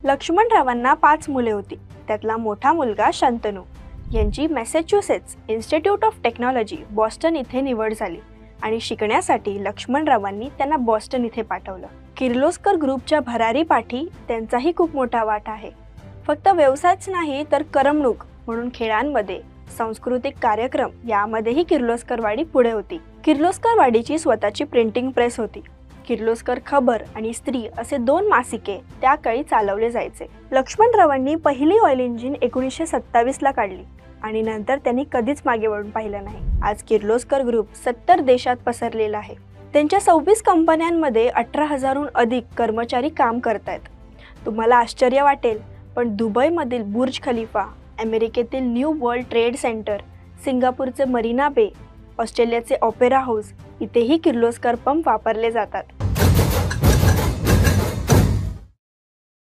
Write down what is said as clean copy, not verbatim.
लक्ष्मणरावांना 5 मुले होती. त्यातला मोठा मुलगा शंतनू यांची Massachusetts institute of technology Boston इथे निवड झाली आणि शिकण्यासाठी लक्ष्मणरावांनी त्यांना बॉस्टन इथे पाठवलं. किर्लोस्कर ग्रुपच्या भरारी पाठी त्यांचाही खूप मोठा वाटा आहे. फक्त व्यवसायच नाही तर करमणूक म्हणून खेळांमध्ये, सांस्कृतिक कार्यक्रम यामध्येही किर्लोस्करवाडी पुढे होती. किर्लोस्करवाडीची स्वतःची प्रिंटिंग प्रेस होती. किर्लोस्कर खबर आणि स्त्री असे 2 मासिके त्या काळी चालवले जायचे. लक्ष्मणरावांनी पहिली ऑइल इंजिन 1927 ला काढली आणि नंतर त्यांनी कधीच मागे वळून पाहिलं नाही. आज किर्लोस्कर ग्रुप 70 देशात पसरलेला आहे. त्यांच्या 26 कंपन्यांमध्ये 18,000हून अधिक कर्मचारी काम करतायत. तुम्हाला आश्चर्य वाटेल, पण दुबईमधील बुर्ज खलिफा, अमेरिकेतील न्यू वर्ल्ड ट्रेड सेंटर, सिंगापूरचे मरीना बे, ऑस्ट्रेलियाचे ऑपेरा हाऊस इथेही किर्लोस्कर पंप वापरले जातात.